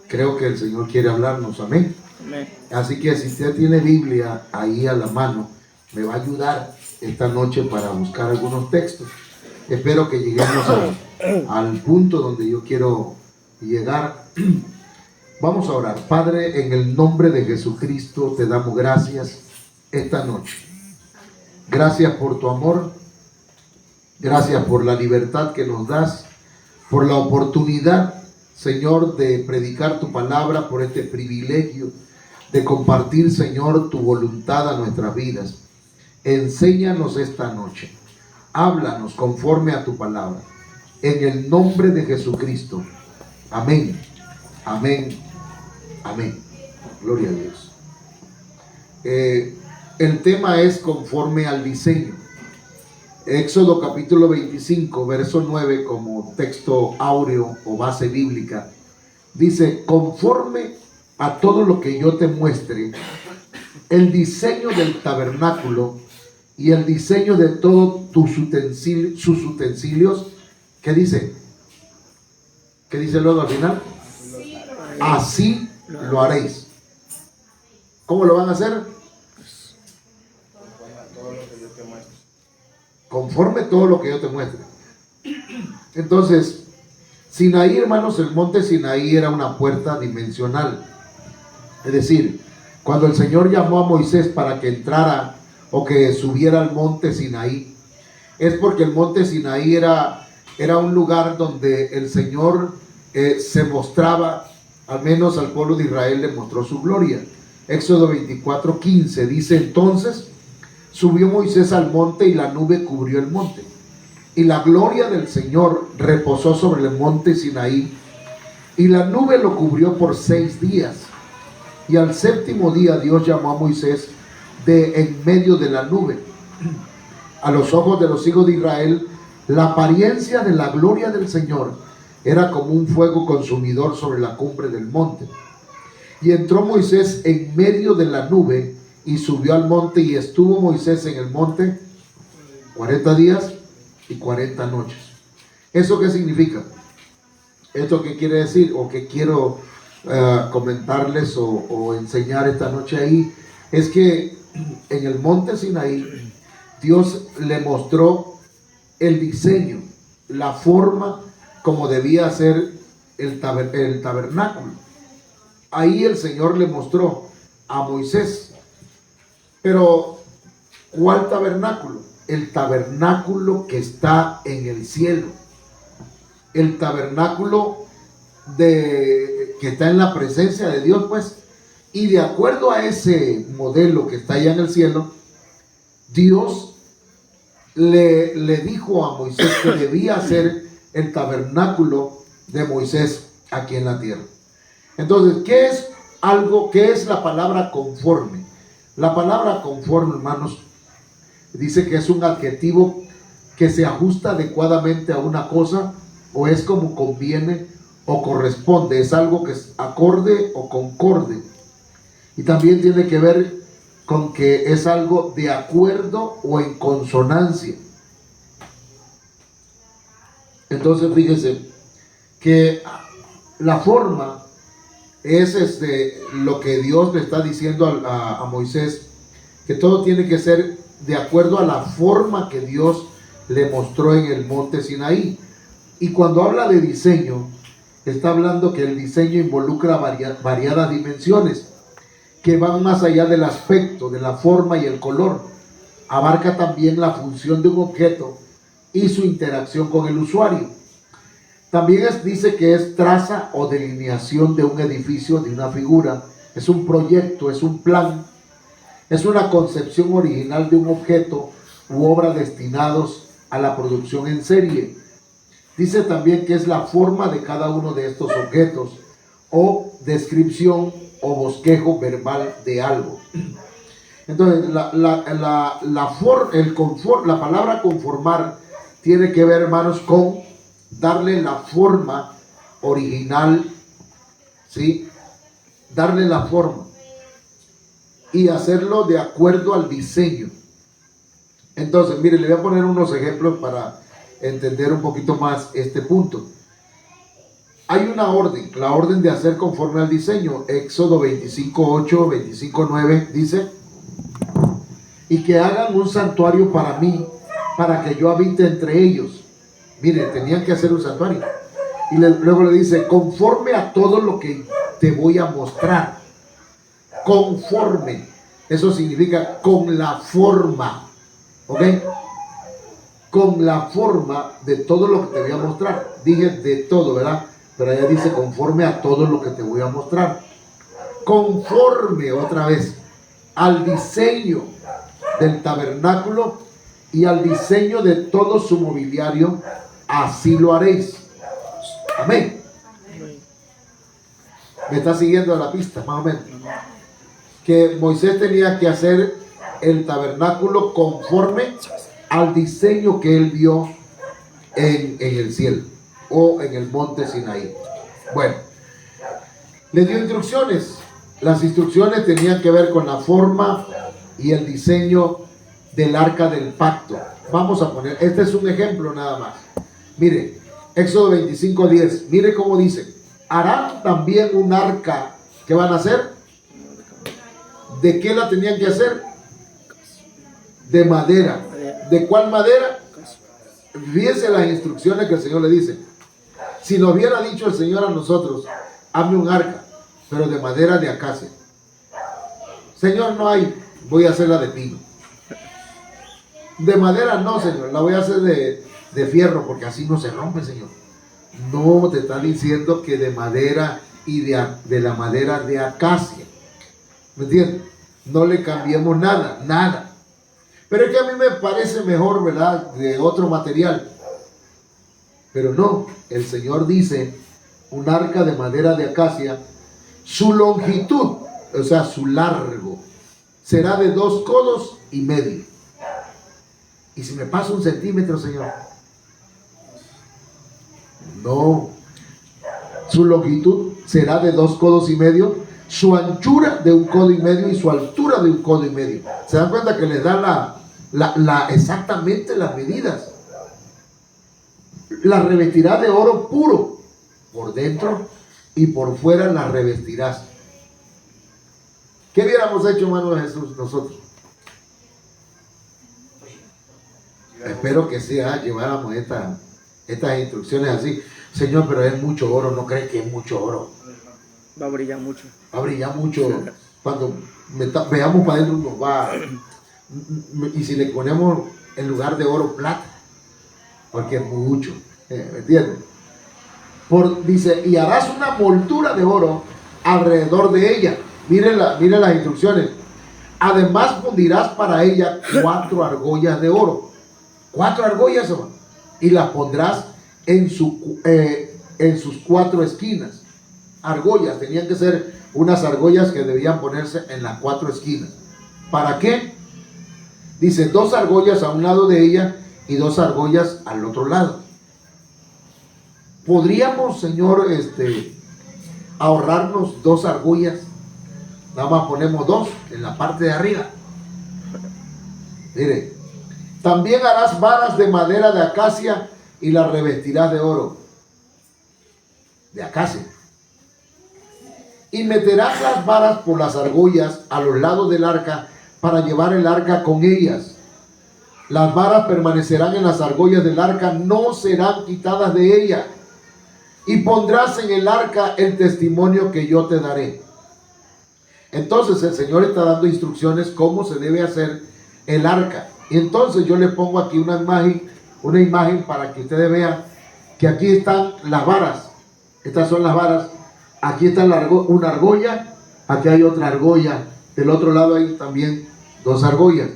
Creo que el Señor quiere hablarnos, amén. Amén. Así que si usted tiene Biblia ahí a la mano, me va a ayudar esta noche para buscar algunos textos. Espero que lleguemos al punto donde yo quiero llegar. Vamos a orar. Padre, en el nombre de Jesucristo te damos gracias esta noche. Gracias por tu amor. Gracias por la libertad que nos das, por la oportunidad, Señor, de predicar tu palabra, por este privilegio de compartir, Señor, tu voluntad a nuestras vidas. Enséñanos esta noche. Háblanos conforme a tu palabra. En el nombre de Jesucristo. Amén. Amén. Amén. Gloria a Dios. El tema es conforme al diseño. Éxodo capítulo 25, verso 9, como texto áureo o base bíblica, dice: conforme a todo lo que yo te muestre, el diseño del tabernáculo y el diseño de todos sus utensilios, ¿qué dice? ¿Qué dice luego al final? Así lo haréis. ¿Cómo lo van a hacer? Conforme todo lo que yo te muestre. Entonces, Sinaí, hermanos, el monte Sinaí era una puerta dimensional. Es decir, cuando el Señor llamó a Moisés para que entrara o que subiera al monte Sinaí, es porque el monte Sinaí era un lugar donde el Señor se mostraba, al menos al pueblo de Israel le mostró su gloria. Éxodo 24:15 dice: entonces subió Moisés al monte y la nube cubrió el monte, y la gloria del Señor reposó sobre el monte Sinaí, y la nube lo cubrió por 6 días. Y al 7º día Dios llamó a Moisés de en medio de la nube. A los ojos de los hijos de Israel, la apariencia de la gloria del Señor era como un fuego consumidor sobre la cumbre del monte. Y entró Moisés en medio de la nube y subió al monte, y estuvo Moisés en el monte 40 días y 40 noches. ¿Eso qué significa? ¿Esto qué quiere decir? O que quiero comentarles o enseñar esta noche ahí, es que en el monte Sinaí Dios le mostró el diseño, la forma como debía ser el tabernáculo. Ahí el Señor le mostró a Moisés. Pero, ¿cuál tabernáculo? El tabernáculo que está en el cielo. El tabernáculo que está en la presencia de Dios, pues. Y de acuerdo a ese modelo que está allá en el cielo, Dios le dijo a Moisés que debía ser el tabernáculo de Moisés aquí en la tierra. Entonces, ¿qué es la palabra conforme? La palabra conforme, hermanos, dice que es un adjetivo que se ajusta adecuadamente a una cosa, o es como conviene o corresponde. Es algo que es acorde o concorde. Y también tiene que ver con que es algo de acuerdo o en consonancia. Entonces, fíjese que la forma es lo que Dios le está diciendo a Moisés, que todo tiene que ser de acuerdo a la forma que Dios le mostró en el monte Sinaí. Y cuando habla de diseño, está hablando que el diseño involucra variadas dimensiones que van más allá del aspecto, de la forma y el color. Abarca también la función de un objeto y su interacción con el usuario. También dice que es traza o delineación de un edificio, de una figura. Es un proyecto, es un plan, es una concepción original de un objeto u obra destinados a la producción en serie. Dice también que es la forma de cada uno de estos objetos o descripción o bosquejo verbal de algo. Entonces, la palabra conformar tiene que ver, hermanos, con darle la forma original, ¿sí? Darle la forma y hacerlo de acuerdo al diseño. Entonces, mire, le voy a poner unos ejemplos para entender un poquito más este punto. hay una orden, la orden de hacer conforme al diseño. Éxodo 25:8, 25:9 dice: y que hagan un santuario para mí, para que yo habite entre ellos. Mire, tenían que hacer un santuario. Y luego le dice: conforme a todo lo que te voy a mostrar. Conforme, eso significa con la forma, ¿ok? Con la forma de todo lo que te voy a mostrar. Dije de todo, ¿verdad? Pero allá dice conforme a todo lo que te voy a mostrar. Conforme, otra vez, al diseño del tabernáculo y al diseño de todo su mobiliario, así lo haréis. Amén. ¿Me está siguiendo a la pista, más o menos? Que Moisés tenía que hacer el tabernáculo conforme al diseño que él vio en el cielo o en el monte Sinaí. Bueno, le dio instrucciones. Las instrucciones tenían que ver con la forma y el diseño del arca del pacto. Vamos a poner, este es un ejemplo nada más. Mire, Éxodo 25:10, mire cómo dice: harán también un arca. ¿Qué van a hacer? ¿De qué la tenían que hacer? De madera. ¿De cuál madera? Fíjense las instrucciones que el Señor le dice. Si nos hubiera dicho el Señor a nosotros: hazme un arca, pero de madera de acacia. Señor, no hay, voy a hacerla de pino. De madera no, Señor, la voy a hacer de fierro, porque así no se rompe, Señor. No, te está diciendo que de madera y de la madera de acacia. ¿Me entiendes? No le cambiemos nada, nada. Pero es que a mí me parece mejor, ¿verdad?, de otro material. Pero no, el Señor dice: un arca de madera de acacia, su longitud, o sea, su largo, será de 2 codos y medio. ¿Y si me paso 1 centímetro, Señor? No. Su longitud será de 2 codos y medio, su anchura de 1 codo y medio y su altura de 1 codo y medio. ¿Se dan cuenta que les da exactamente las medidas? La revestirás de oro puro por dentro y por fuera la revestirás. ¿Qué hubiéramos hecho, hermano de Jesús, nosotros? Espero que sea, lleváramos estas instrucciones así. Señor, pero es mucho oro, ¿no crees que es mucho oro? Va a brillar mucho. Va a brillar mucho. Cuando veamos para adentro nos va. Y si le ponemos en lugar de oro, plata, porque es mucho. ¿Me entiendes? Dice: y harás una moldura de oro alrededor de ella. Miren las instrucciones. Además fundirás para ella 4 argollas de oro. 4 argollas, hermano. Y las pondrás en sus 4 esquinas. Argollas, tenían que ser unas argollas que debían ponerse en las 4 esquinas. ¿Para qué? Dice: 2 argollas a un lado de ella y 2 argollas al otro lado. ¿Podríamos, Señor, ahorrarnos 2 argollas? Nada más ponemos 2 en la parte de arriba. Mire, también harás varas de madera de acacia y las revestirás de oro. De acacia. Y meterás las varas por las argollas a los lados del arca para llevar el arca con ellas. Las varas permanecerán en las argollas del arca, no serán quitadas de ella. Y pondrás en el arca el testimonio que yo te daré. Entonces el Señor está dando instrucciones cómo se debe hacer el arca. Y entonces yo le pongo aquí una imagen para que ustedes vean que aquí están las varas. Estas son las varas. Aquí está una argolla, aquí hay otra argolla. Del otro lado hay también 2 argollas.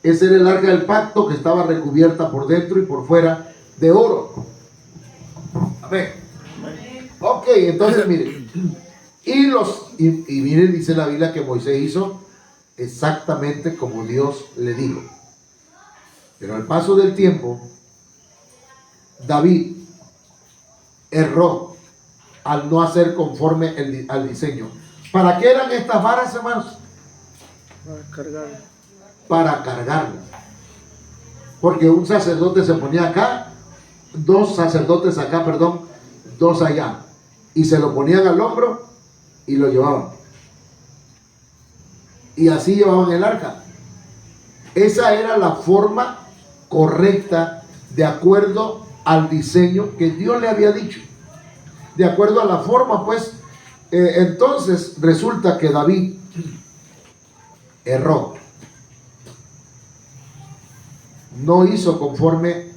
Ese era el arca del pacto, que estaba recubierta por dentro y por fuera de oro. Amén. Ok, entonces miren. Y miren, dice la Biblia que Moisés hizo exactamente como Dios le dijo. Pero al paso del tiempo, David erró al no hacer conforme al diseño. ¿Para qué eran estas varas, hermanos? Para cargarlas. Porque un sacerdote se ponía acá, 2 sacerdotes acá, 2 allá. y se lo ponían al hombro y lo llevaban. Y así llevaban el arca. Esa era la forma correcta de acuerdo al diseño que Dios le había dicho. De acuerdo a la forma, pues, entonces resulta que David erró. No hizo conforme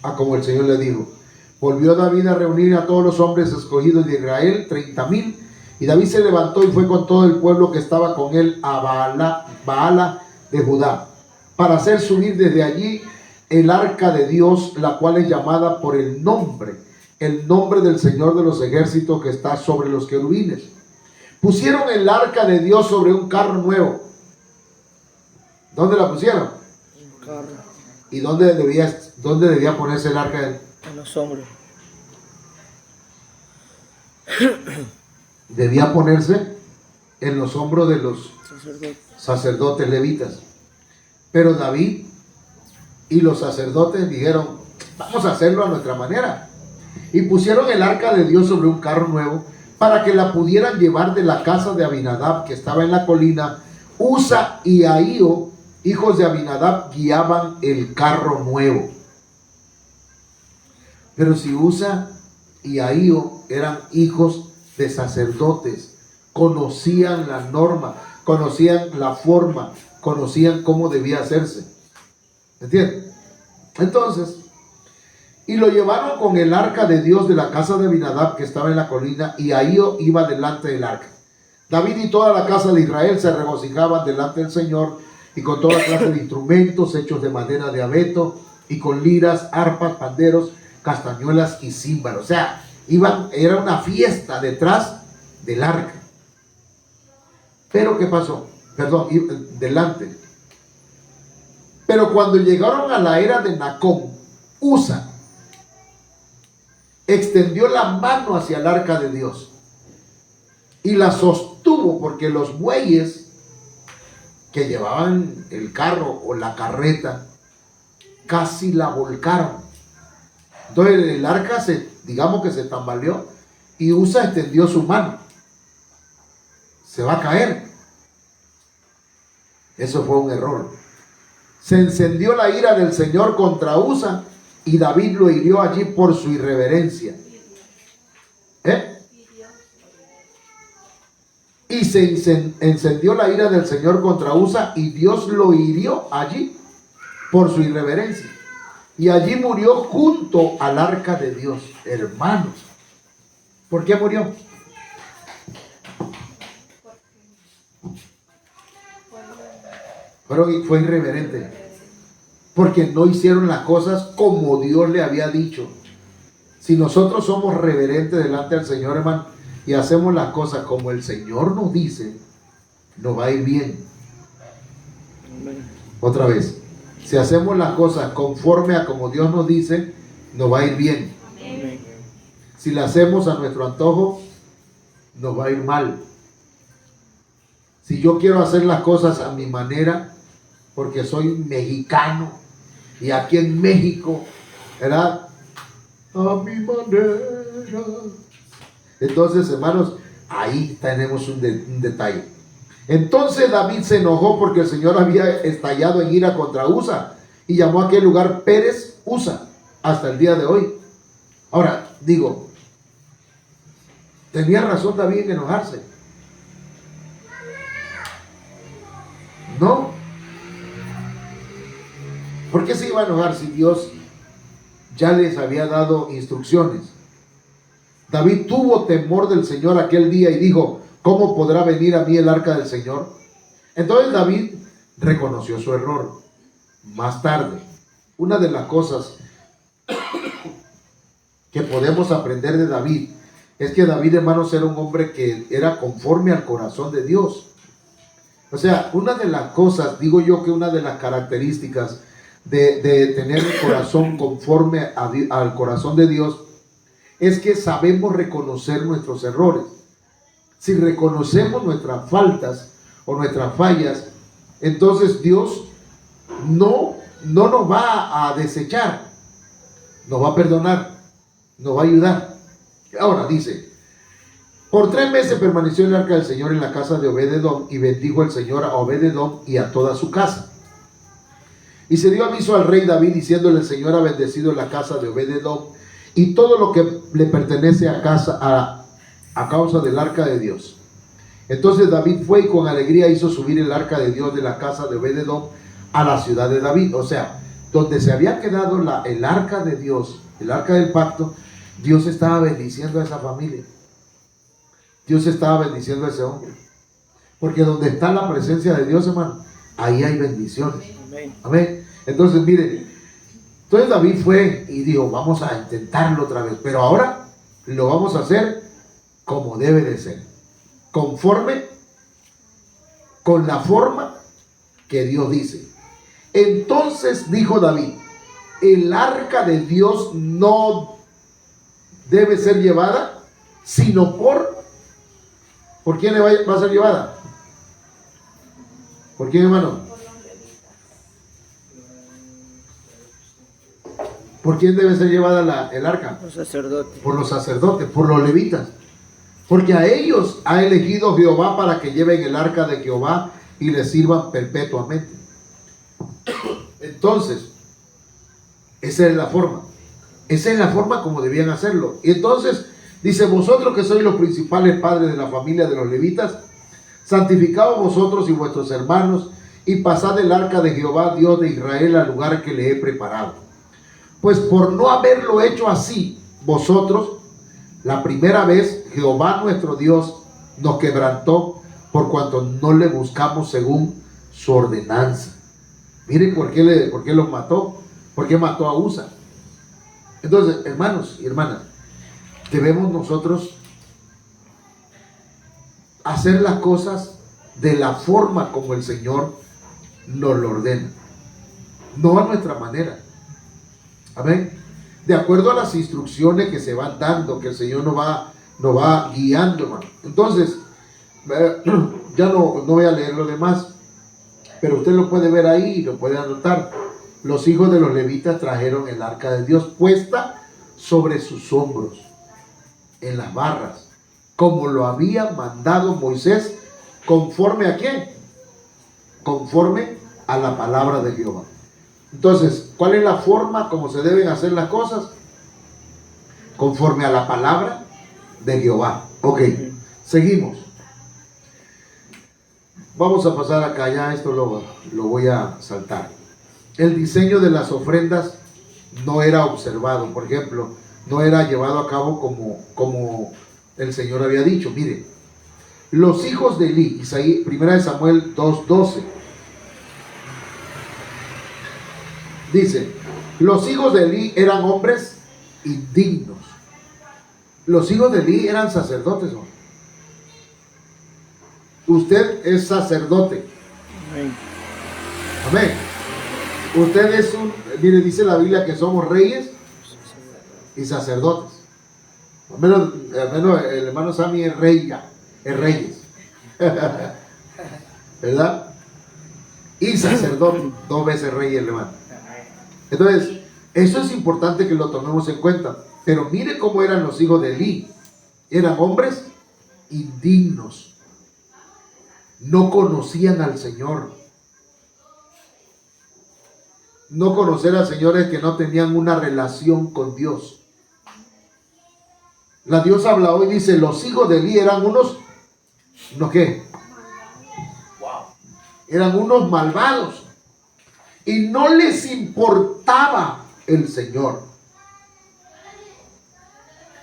a como el Señor le dijo. Volvió David a reunir a todos los hombres escogidos de Israel, 30,000, y David se levantó y fue con todo el pueblo que estaba con él a Baala de Judá, para hacer subir desde allí el arca de Dios, la cual es llamada por el nombre del Señor de los ejércitos, que está sobre los querubines. Pusieron el arca de Dios sobre un carro nuevo. ¿Dónde la pusieron? Un carro. ¿Y dónde debía ponerse el arca de Dios? En los hombros. Debía ponerse en los hombros de los Sacerdote. sacerdotes levitas. Pero David y los sacerdotes dijeron: vamos a hacerlo a nuestra manera. Y pusieron el arca de Dios sobre un carro nuevo, para que la pudieran llevar de la casa de Abinadab, que estaba en la colina. Usa y Ahío, hijos de Abinadab, guiaban el carro nuevo. Pero si Usa y Ahío eran hijos de sacerdotes, conocían la norma, conocían la forma, conocían cómo debía hacerse. ¿Entienden? Entonces, y lo llevaron con el arca de Dios de la casa de Abinadab, que estaba en la colina, y Ahío iba delante del arca. David y toda la casa de Israel se regocijaban delante del Señor, y con toda clase de instrumentos hechos de madera de abeto, y con liras, arpas, panderos, castañuelas y címbalos. O sea, era una fiesta detrás del arca. Pero ¿qué pasó? Perdón, delante. Pero cuando llegaron a la era de Nacón, Usa extendió la mano hacia el arca de Dios y la sostuvo, porque los bueyes que llevaban el carro o la carreta casi la volcaron. Entonces el arca digamos que se tambaleó, y Usa extendió su mano. Se va a caer. Eso fue un error. Se encendió la ira del Señor contra Usa, y David lo hirió allí por su irreverencia. Y se encendió la ira del Señor contra Usa, y Dios lo hirió allí por su irreverencia. Y allí murió junto al arca de Dios. Hermanos, ¿por qué murió? Fue irreverente, porque no hicieron las cosas como Dios le había dicho. Si nosotros somos reverentes delante del Señor, hermano, y hacemos las cosas como el Señor nos dice, nos va a ir bien. Amén. Otra vez, si hacemos las cosas conforme a como Dios nos dice, nos va a ir bien. Amén. Si las hacemos a nuestro antojo, nos va a ir mal. Si yo quiero hacer las cosas a mi manera, porque soy mexicano, y aquí en México, ¿verdad? A mi manera. Entonces, hermanos, ahí tenemos un detalle. Entonces David se enojó porque el Señor había estallado en ira contra Usa, y llamó a aquel lugar Pérez Usa hasta el día de hoy. Ahora, digo, ¿tenía razón David en enojarse? No. ¿Por qué se iba a enojar si Dios ya les había dado instrucciones? David tuvo temor del Señor aquel día y dijo: ¿cómo podrá venir a mí el arca del Señor? Entonces David reconoció su error. Más tarde, una de las cosas que podemos aprender de David es que David, hermanos, era un hombre que era conforme al corazón de Dios. O sea, una de las cosas, digo yo que una de las características de tener el corazón conforme al corazón de Dios es que sabemos reconocer nuestros errores. Si reconocemos nuestras faltas o nuestras fallas, entonces Dios no nos va a desechar, nos va a perdonar, nos va a ayudar. Ahora dice, Por 3 meses permaneció el arca del Señor en la casa de Obed-edom, y bendijo el Señor a Obed-edom y a toda su casa. Y se dio aviso al rey David, diciéndole: el Señor ha bendecido la casa de Obed-edom y todo lo que le pertenece a causa del arca de Dios. Entonces David fue y con alegría hizo subir el arca de Dios de la casa de Obed-edom a la ciudad de David. O sea, donde se había quedado el arca de Dios, el arca del pacto, Dios estaba bendiciendo a esa familia. Dios estaba bendiciendo a ese hombre. Porque donde está la presencia de Dios, hermano, ahí hay bendiciones. Amén. Amén. Entonces, miren, entonces David fue y dijo: vamos a intentarlo otra vez, pero ahora lo vamos a hacer como debe de ser, conforme con la forma que Dios dice. Entonces dijo David: el arca de Dios no debe ser llevada, sino ¿por quién va a ser llevada? ¿Por quién, hermano? ¿Por quién debe ser llevada el arca? Los sacerdotes. Por los sacerdotes, por los levitas. Porque a ellos ha elegido Jehová para que lleven el arca de Jehová y le sirvan perpetuamente. Entonces, esa es la forma. Esa es la forma como debían hacerlo. Y entonces, dice: vosotros que sois los principales padres de la familia de los levitas, santificaos vosotros y vuestros hermanos, y pasad el arca de Jehová, Dios de Israel, al lugar que le he preparado. Pues por no haberlo hecho así, vosotros, la primera vez, Jehová nuestro Dios nos quebrantó, por cuanto no le buscamos según su ordenanza. Miren por qué los mató. ¿Por qué mató a Usa? Entonces, hermanos y hermanas, debemos nosotros hacer las cosas de la forma como el Señor nos lo ordena, no a nuestra manera. Amén. De acuerdo a las instrucciones que se van dando, que el Señor nos va guiando, hermano. Entonces, ya no voy a leer lo demás, pero usted lo puede ver ahí y lo puede anotar. Los hijos de los levitas trajeron el arca de Dios puesta sobre sus hombros, en las barras, como lo había mandado Moisés, conforme a quién, conforme a la palabra de Jehová. Entonces, ¿cuál es la forma como se deben hacer las cosas? Conforme a la palabra de Jehová. Ok, seguimos. Vamos a pasar acá, ya esto lo voy a saltar. El diseño de las ofrendas no era observado, por ejemplo, no era llevado a cabo como el Señor había dicho. Mire, los hijos de Elí, 1 Samuel 2:12, dice: los hijos de Elí eran hombres indignos. Los hijos de Elí eran sacerdotes, ¿no? Usted es sacerdote. Amén. Amén. Usted es mire, dice la Biblia que somos reyes y sacerdotes. Al menos el hermano Sammy es rey ya, es reyes. ¿Verdad? Y sacerdote, 2 veces rey el hermano. Entonces, eso es importante que lo tomemos en cuenta. Pero mire cómo eran los hijos de Elí. Eran hombres indignos. No conocían al Señor. No conocer al Señor es que no tenían una relación con Dios. La Dios habla hoy, dice: los hijos de Elí eran ¿no qué? Eran unos malvados. Y no les importaba el Señor.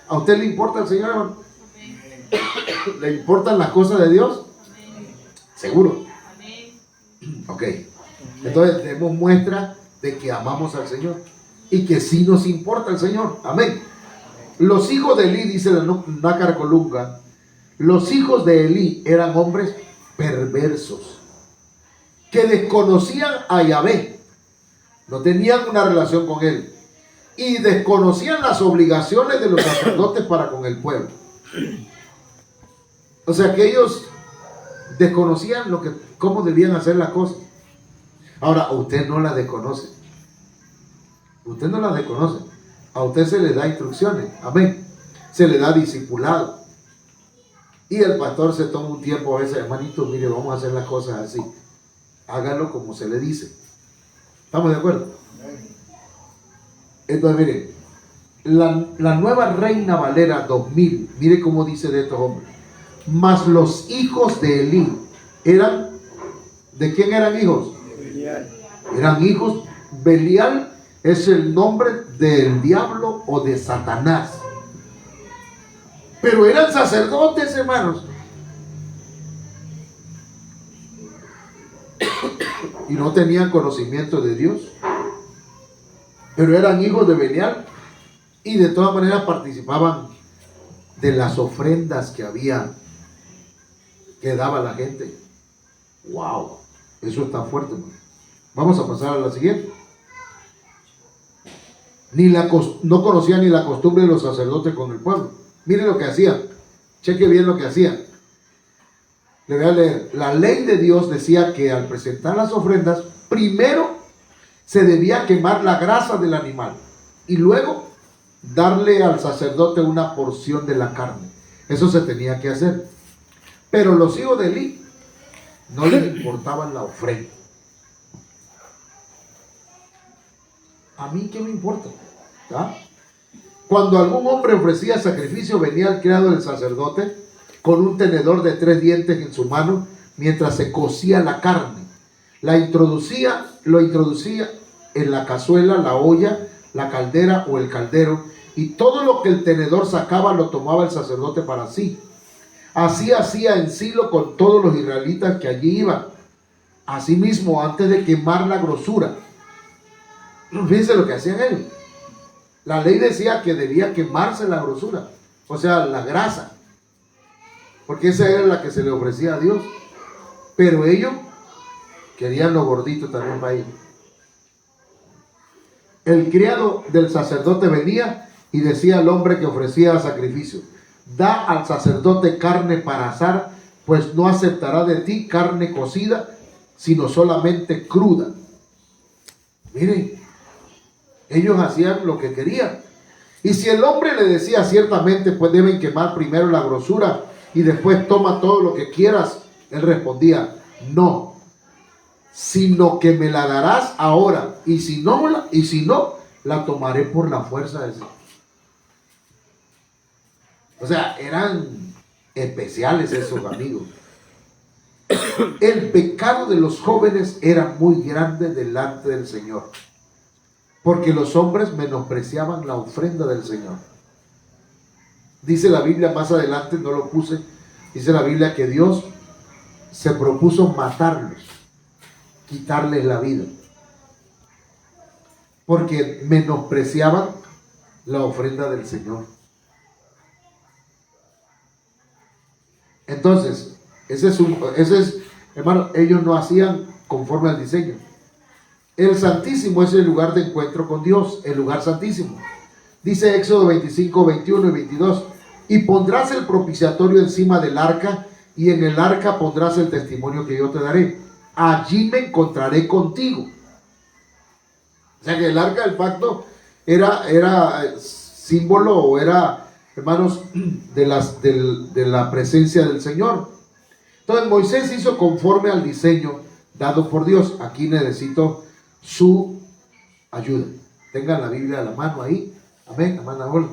¿A usted le importa el Señor, hermano? ¿Le importan las cosas de Dios? ¿Seguro? Ok. Entonces tenemos muestra de que amamos al Señor y que sí nos importa el Señor. Amén. Los hijos de Elí, dice la Nácar Colunga, los hijos de Elí eran hombres perversos que desconocían a Yahvé, no tenían una relación con él y desconocían las obligaciones de los sacerdotes para con el pueblo. O sea que ellos desconocían cómo debían hacer las cosas. Ahora, usted no las desconoce. Usted no las desconoce. A usted se le da instrucciones. Amén. Se le da discipulado. Y el pastor se toma un tiempo a veces, hermanito, mire, vamos a hacer las cosas así. Hágalo como se le dice. ¿Estamos de acuerdo? Entonces, mire, la nueva Reina Valera 2000, mire cómo dice de estos hombres. Mas los hijos de Elí eran, ¿de quién eran hijos? Belial. Eran hijos. Belial es el nombre del diablo o de Satanás. Pero eran sacerdotes, hermanos. Y no tenían conocimiento de Dios. Pero eran hijos de Belial. Y de todas maneras participaban de las ofrendas que había, que daba la gente. Wow, eso está fuerte, hermano. Vamos a pasar a la siguiente. No conocía ni la costumbre de los sacerdotes con el pueblo. Miren lo que hacían. Cheque bien lo que hacían. Le voy a leer. La ley de Dios decía que al presentar las ofrendas, primero se debía quemar la grasa del animal y luego darle al sacerdote una porción de la carne. Eso se tenía que hacer. Pero los hijos de Elí no les importaban la ofrenda. ¿A mí qué me importa? ¿Ah? Cuando algún hombre ofrecía sacrificio, venía el criado del sacerdote con un tenedor de 3 dientes en su mano mientras se cocía la carne. Lo introducía en la cazuela, la olla, la caldera o el caldero, y todo lo que el tenedor sacaba lo tomaba el sacerdote para sí. Así hacía en Silo con todos los israelitas que allí iban. Asimismo, antes de quemar la grosura, fíjense lo que hacían ellos. La ley decía que debía quemarse la grosura, o sea, la grasa, porque esa era la que se le ofrecía a Dios. Pero ellos querían lo gordito también para ellos. El criado del sacerdote venía y decía al hombre que ofrecía sacrificio: da al sacerdote carne para asar, pues no aceptará de ti carne cocida, sino solamente cruda. Miren, ellos hacían lo que querían. Y si el hombre le decía ciertamente, pues deben quemar primero la grosura y después toma todo lo que quieras, él respondía: no, sino que me la darás ahora, y si no, la tomaré por la fuerza de Dios. O sea, eran especiales esos amigos. El pecado de los jóvenes era muy grande delante del Señor, porque los hombres menospreciaban la ofrenda del Señor. Dice la Biblia, más adelante no lo puse, dice la Biblia que Dios se propuso matarlos, quitarles la vida, porque menospreciaban la ofrenda del Señor. Entonces, ese es, hermano, ellos no hacían conforme al diseño. El Santísimo es el lugar de encuentro con Dios, el lugar santísimo. Dice Éxodo 25, 21 y 22: y pondrás el propiciatorio encima del arca, y en el arca pondrás el testimonio que yo te daré. Allí me encontraré contigo. O sea que el arca del pacto era símbolo, o era, hermanos, de la presencia del Señor. Entonces Moisés hizo conforme al diseño dado por Dios. Aquí necesito su ayuda. Tengan la Biblia a la mano ahí. Amén, hermana Olga.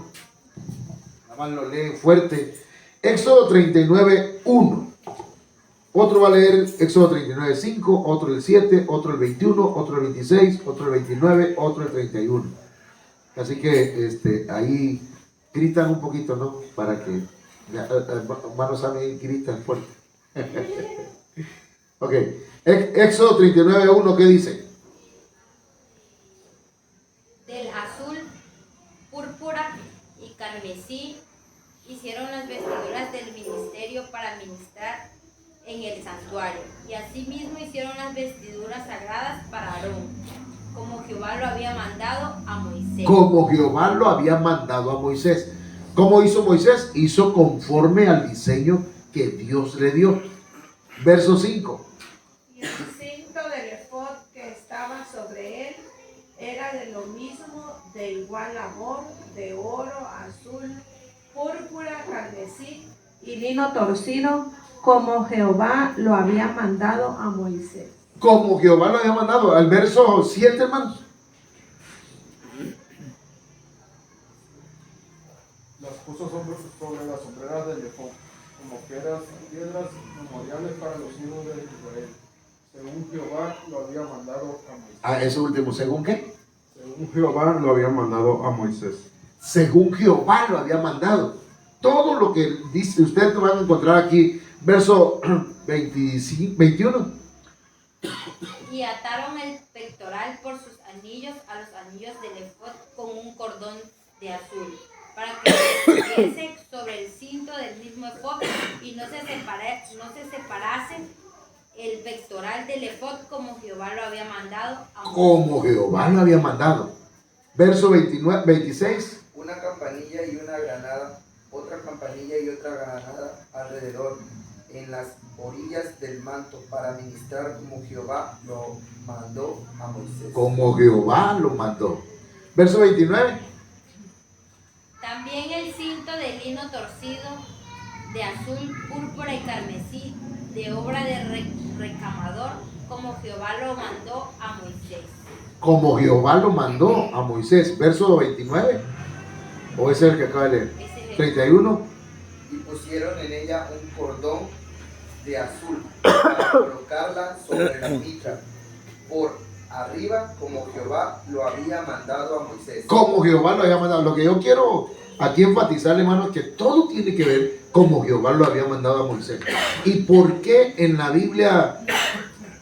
La mano lo lee fuerte. Éxodo 39, 1. Otro va a leer Éxodo 39, 5, otro el 7, otro el 21, otro el 26, otro el 29, otro el 31. Así que ahí gritan un poquito, ¿no? Para que hermanos saben, gritan fuerte. Ok, Éxodo 39, 1, ¿qué dice? Del azul, púrpura y carmesí hicieron las vestiduras del ministerio para ministrar en el santuario, y asimismo hicieron las vestiduras sagradas para Aarón, como Jehová lo había mandado a Moisés. Como Jehová lo había mandado a Moisés. ¿Cómo hizo Moisés? Hizo conforme al diseño que Dios le dio. Verso 5. Y el cinto del efod que estaba sobre él era de lo mismo, de igual labor, de oro, azul, púrpura, carmesí, y lino torcido, como Jehová lo había mandado a Moisés. Como Jehová lo había mandado. Al verso 7, hermanos. Las puso sobre las sombreras del efod, como piedras memoriales para los hijos de Israel, según Jehová lo había mandado a Moisés. Ese último, ¿según qué? Según Jehová lo había mandado a Moisés. Según Jehová lo había mandado. Todo lo que dice, ustedes van a encontrar aquí, verso 25, 21. Y ataron el pectoral por sus anillos a los anillos del efod con un cordón de azul, para que estuviese sobre el cinto del mismo efod y no se separase el pectoral del efod, como Jehová lo había mandado a Moisés. Como Jehová lo había mandado. Verso 29, 26. Una campanilla y una granada, otra campanilla y otra granada alrededor, en las orillas del manto, para ministrar como Jehová lo mandó a Moisés. Como Jehová lo mandó. Verso 29. También el cinto de lino torcido, de azul, púrpura y carmesí, de obra de recamador, como Jehová lo mandó a Moisés. Como Jehová lo mandó a Moisés. Verso 29. ¿O ese es el que acaba de leer? Ese es el 31. Y pusieron en ella un cordón de azul para colocarla sobre la mitra por arriba, como Jehová lo había mandado a Moisés. Como Jehová lo había mandado. Lo que yo quiero aquí enfatizar, hermano, es que todo tiene que ver como Jehová lo había mandado a Moisés. ¿Y por qué en la Biblia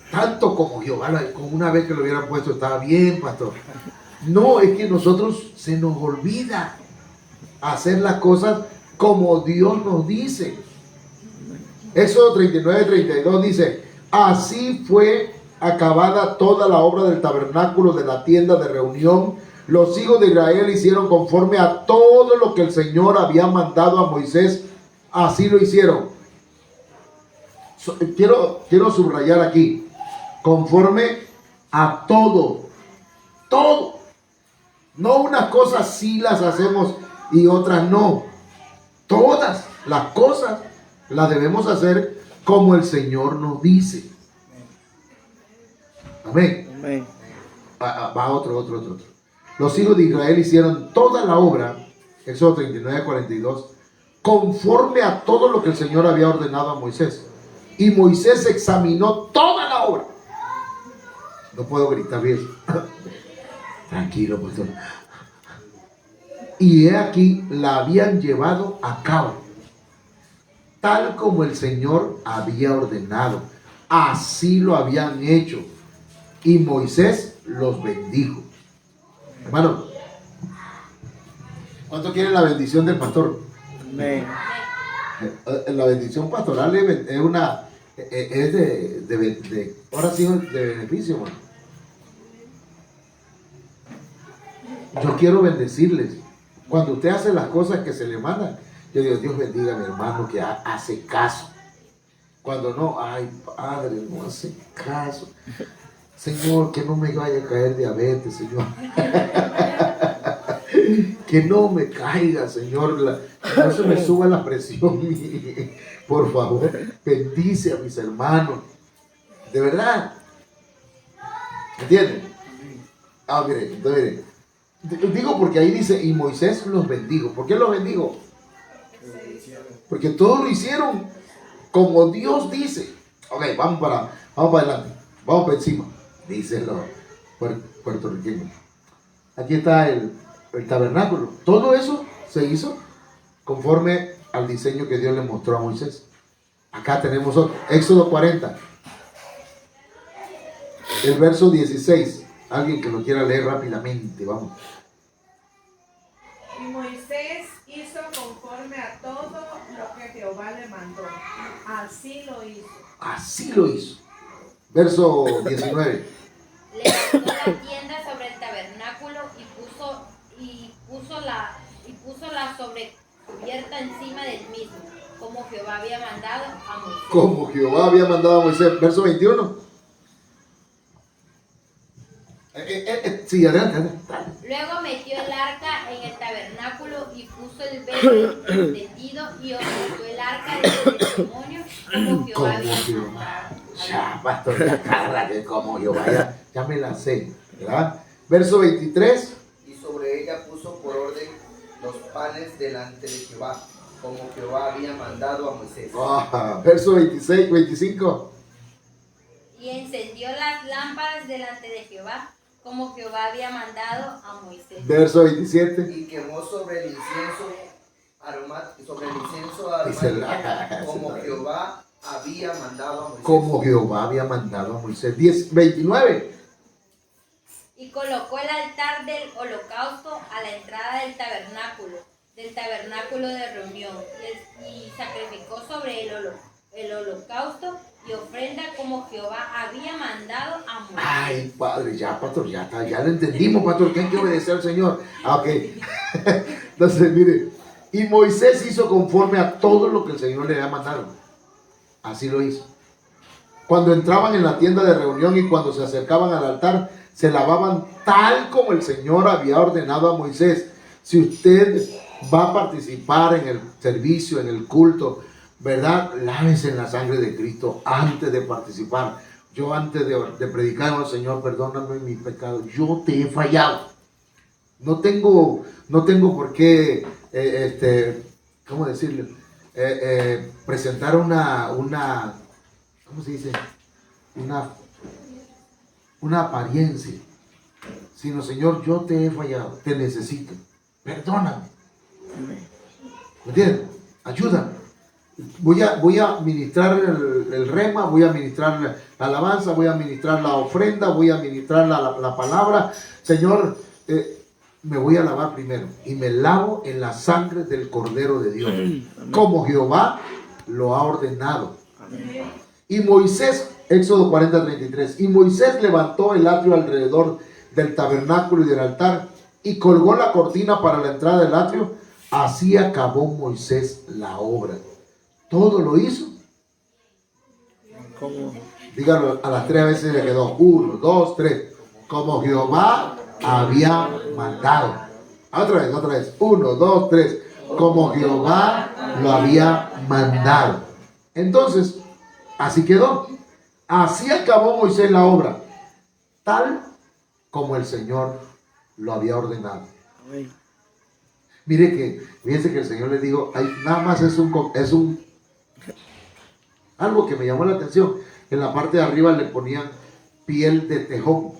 tanto como Jehová, como una vez que lo hubieran puesto, estaba bien, pastor? No, es que nosotros se nos olvida hacer las cosas como Dios nos dice. Éxodo 39-32 dice: así fue acabada toda la obra del tabernáculo, de la tienda de reunión. Los hijos de Israel hicieron conforme a todo lo que el Señor había mandado a Moisés. Así lo hicieron. Quiero subrayar aquí: conforme a todo. Todo. No unas cosas sí las hacemos y otras no. Todas las cosas las debemos hacer como el Señor nos dice. Amén. Amén. Va otro. Los hijos de Israel hicieron toda la obra, Éxodo 39-42, conforme a todo lo que el Señor había ordenado a Moisés. Y Moisés examinó toda la obra. No puedo gritar bien. Tranquilo, pastor. Y he aquí, la habían llevado a cabo, tal como el Señor había ordenado. Así lo habían hecho. Y Moisés los bendijo. Hermano, ¿cuánto quiere la bendición del pastor? Amén. La bendición pastoral es una, es de ahora sí, de beneficio, hermano. Yo quiero bendecirles. Cuando usted hace las cosas que se le mandan, yo digo: Dios bendiga a mi hermano que hace caso. Cuando no, ay, padre, no hace caso. Señor, que no me vaya a caer diabetes, Señor. Que no me caiga, Señor. Que no se me suba la presión. Por favor, bendice a mis hermanos. De verdad. ¿Entienden? Mire, entonces, mire. Digo porque ahí dice: y Moisés los bendijo. ¿Por qué los bendijo? Porque todos lo hicieron como Dios dice. Ok, vamos para adelante. Vamos para encima. Dicen los puertorriqueños. Aquí está el tabernáculo. Todo eso se hizo conforme al diseño que Dios le mostró a Moisés. Acá tenemos otro. Éxodo 40. El verso 16. Alguien que lo quiera leer rápidamente. Vamos. Y Moisés hizo conforme a todo lo que Jehová le mandó. Así lo hizo. Así lo hizo. Verso 19. Levantó la tienda sobre el tabernáculo y puso la sobrecubierta encima del mismo, como Jehová había mandado a Moisés. Como Jehová había mandado a Moisés. Verso 21. Sí, adelante. Luego metió el arca en el tabernáculo y puso el velo tendido y ocultó el arca arca del testimonio, como Jehová Como había Jehová. mandado. Ya, pastor, ya carga que como Jehová, ya me la sé, ¿verdad? Verso 23. Y sobre ella puso por orden los panes delante de Jehová, como Jehová había mandado a Moisés. Verso 26, 25. Y encendió las lámparas delante de Jehová, como Jehová había mandado a Moisés. Verso 27. Y quemó sobre el incienso aromático, como Jehová había mandado a Moisés. Como Jehová había mandado a Moisés. 29. Y colocó el altar del holocausto a la entrada del tabernáculo de reunión, y sacrificó sobre el holocausto y ofrenda como Jehová había mandado a Moisés. Ay, padre, ya, pastor, ya lo entendimos, pastor, que hay que obedecer al Señor. Ok. Entonces, mire, y Moisés hizo conforme a todo lo que el Señor le había mandado. Así lo hizo. Cuando entraban en la tienda de reunión y cuando se acercaban al altar, se lavaban tal como el Señor había ordenado a Moisés. Si usted va a participar en el servicio, en el culto, ¿verdad? Lávese en la sangre de Cristo antes de participar. Yo antes de predicar al Señor, perdóname mis pecados. Yo te he fallado. No tengo por qué, ¿cómo decirlo? Presentar una, ¿cómo se dice? Una apariencia. Sino, Señor, yo te he fallado. Te necesito. Perdóname. ¿Me entiendes? Ayúdame. Voy a ministrar el rema, voy a ministrar la alabanza, voy a ministrar la ofrenda, voy a ministrar la palabra. Señor, me voy a lavar primero y me lavo en la sangre del Cordero de Dios, como Jehová lo ha ordenado. Y Moisés, Éxodo 40:33, y Moisés levantó el atrio alrededor del tabernáculo y del altar y colgó la cortina para la entrada del atrio. Así acabó Moisés la obra. Todo lo hizo. ¿Cómo? Dígalo a las 3 veces, le quedó 1, 2, 3. Como Jehová había mandado. Otra vez. 1, 2, 3. Como Jehová lo había mandado. Entonces, así quedó. Así acabó Moisés la obra, tal como el Señor lo había ordenado. Amén. Mire que, fíjense que el Señor les dijo, nada más es algo que me llamó la atención. En la parte de arriba le ponían piel de tejón.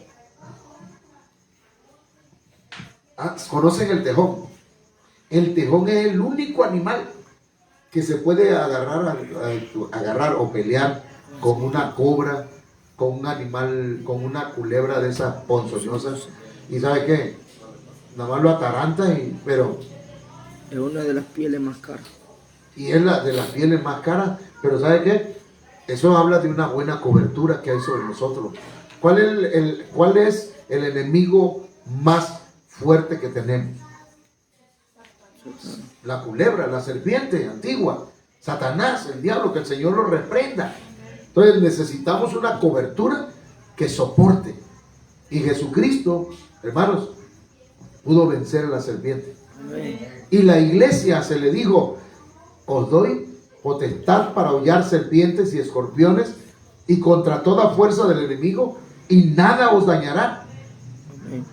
¿Conocen el tejón? El tejón es el único animal que se puede agarrar o pelear con una cobra, con un animal, con una culebra de esas ponzoñosas. ¿Y sabe qué? Nada más lo ataranta, pero... Es una de las pieles más caras. Y es la de las pieles más caras, pero ¿sabe qué? Eso habla de una buena cobertura que hay sobre nosotros. ¿Cuál es el enemigo más fuerte que tenemos? La culebra, la serpiente antigua, Satanás, el diablo, que el Señor lo reprenda. Entonces necesitamos una cobertura que soporte. Y Jesucristo, hermanos, pudo vencer a la serpiente. Amén. Y la iglesia se le dijo, os doy potestad para hollar serpientes y escorpiones y contra toda fuerza del enemigo, y nada os dañará. Amén.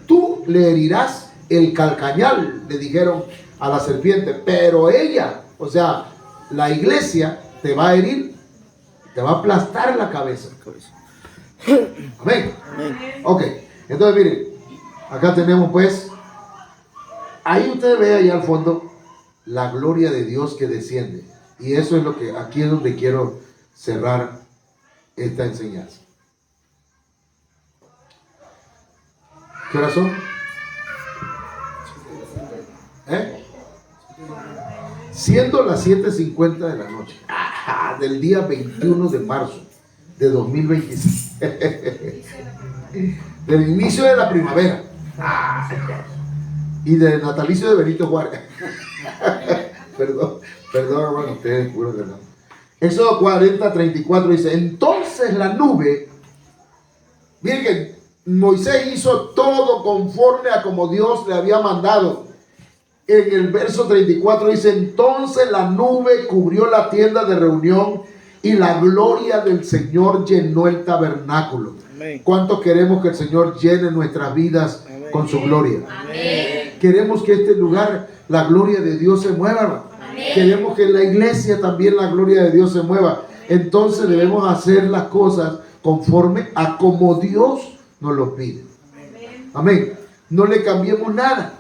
Tú le herirás el calcañal, le dijeron a la serpiente, pero ella, o sea, la iglesia, te va a herir, te va a aplastar la cabeza. Amén. Amén. Ok, entonces miren, acá tenemos pues, ahí usted ve ahí al fondo la gloria de Dios que desciende. Y eso es lo que, aquí es donde quiero cerrar esta enseñanza. ¿Qué horas son? Siendo las 7:50 de la noche, del día 21 de marzo de 2026, del inicio de la primavera y del natalicio de Benito Juárez. Perdón, hermano, ustedes puro de nada. Éxodo 40:34 dice, entonces la nube, miren que Moisés hizo todo conforme a como Dios le había mandado. en el verso 34 dice: entonces la nube cubrió la tienda de reunión y la gloria del Señor llenó el tabernáculo. Amén. ¿Cuánto queremos que el Señor llene nuestras vidas Amén. con su gloria? Amén. Queremos que este lugar, la gloria de Dios se mueva, hermano. Amén. Queremos que en la iglesia también la gloria de Dios se mueva. Entonces debemos hacer las cosas conforme a como Dios nos lo pide. Amén. No le cambiemos nada.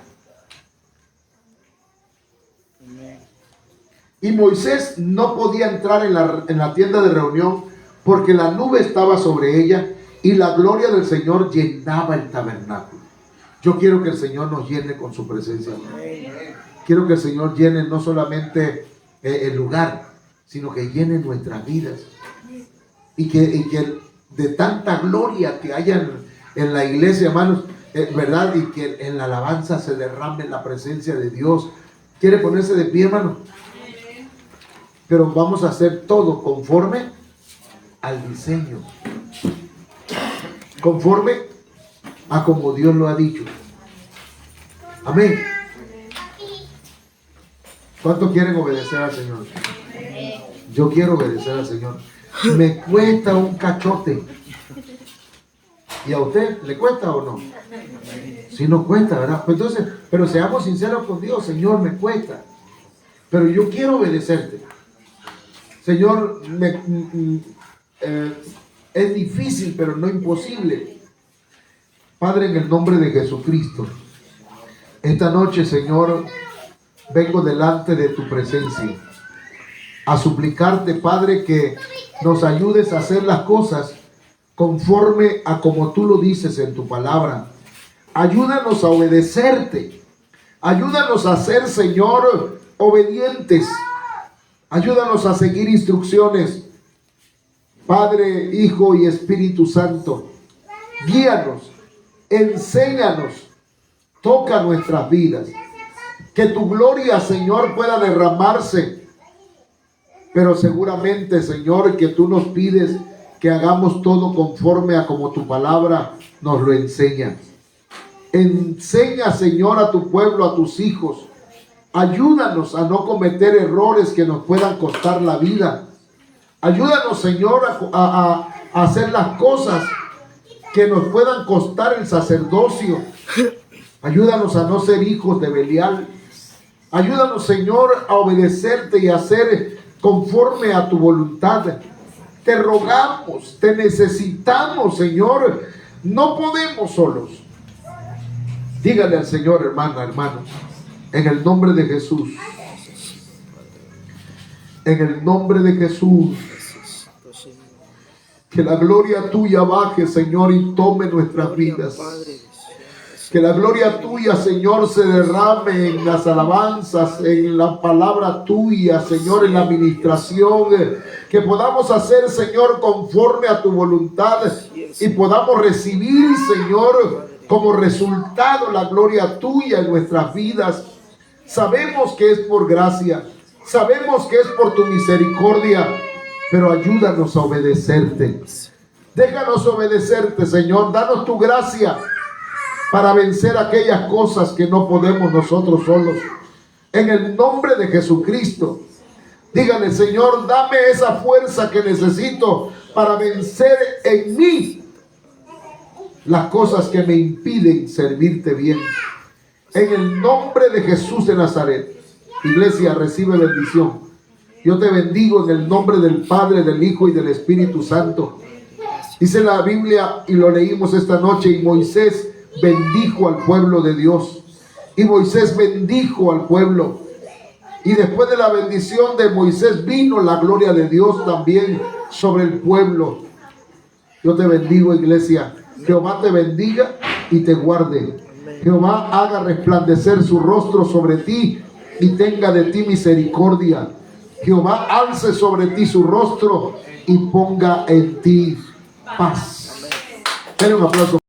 Amén. Y Moisés no podía entrar en la tienda de reunión porque la nube estaba sobre ella y la gloria del Señor llenaba el tabernáculo. Yo quiero que el Señor nos llene con su presencia. Quiero que el Señor llene no solamente el lugar, sino que llene nuestras vidas. Y que de tanta gloria que haya en la iglesia, hermanos, ¿verdad? Y que en la alabanza se derrame la presencia de Dios. ¿Quiere ponerse de pie, hermano? Pero vamos a hacer todo conforme al diseño, conforme a como Dios lo ha dicho. Amén. ¿Cuántos quieren obedecer al Señor? Yo quiero obedecer al Señor. Me cuesta un cachote. ¿Y a usted le cuesta o no? Si no cuesta, ¿verdad? Pues entonces, pero seamos sinceros con Dios. Señor, me cuesta, pero yo quiero obedecerte. Señor, es difícil, pero no imposible. Padre, en el nombre de Jesucristo, esta noche, Señor, vengo delante de tu presencia a suplicarte, Padre, que nos ayudes a hacer las cosas conforme a como tú lo dices en tu palabra. Ayúdanos a obedecerte. Ayúdanos a ser, Señor, obedientes. Ayúdanos a seguir instrucciones. Padre, Hijo y Espíritu Santo, guíanos, enséñanos, toca nuestras vidas. Que tu gloria, Señor, pueda derramarse. Pero seguramente, Señor, que tú nos pides que hagamos todo conforme a como tu palabra nos lo enseña. Enseña, Señor, a tu pueblo, a tus hijos. Ayúdanos a no cometer errores que nos puedan costar la vida. Ayúdanos, Señor, a hacer las cosas que nos puedan costar el sacerdocio. Ayúdanos a no ser hijos de Belial. Ayúdanos, Señor, a obedecerte y a hacer conforme a tu voluntad. Te rogamos, te necesitamos, Señor. No podemos solos. Dígale al Señor, hermana, hermano, en el nombre de Jesús. En el nombre de Jesús. Que la gloria tuya baje, Señor, y tome nuestras vidas. Que la gloria tuya, Señor, se derrame en las alabanzas, en la palabra tuya, Señor, en la administración. Que podamos hacer, Señor, conforme a tu voluntad y podamos recibir, Señor, como resultado la gloria tuya en nuestras vidas. Sabemos que es por gracia, sabemos que es por tu misericordia, pero ayúdanos a obedecerte. Déjanos obedecerte, Señor. Danos tu gracia para vencer aquellas cosas que no podemos nosotros solos. En el nombre de Jesucristo, dígale, Señor, dame esa fuerza que necesito para vencer en mí las cosas que me impiden servirte bien. En el nombre de Jesús de Nazaret. Iglesia, recibe bendición. Yo te bendigo en el nombre del Padre, del Hijo y del Espíritu Santo. Dice la Biblia, y lo leímos esta noche, y Moisés bendijo al pueblo de Dios. Y Moisés bendijo al pueblo. Y después de la bendición de Moisés vino la gloria de Dios también sobre el pueblo. Yo te bendigo, iglesia. Jehová te bendiga y te guarde. Jehová haga resplandecer su rostro sobre ti y tenga de ti misericordia. Jehová alce sobre ti su rostro y ponga en ti paz. Denle un aplauso.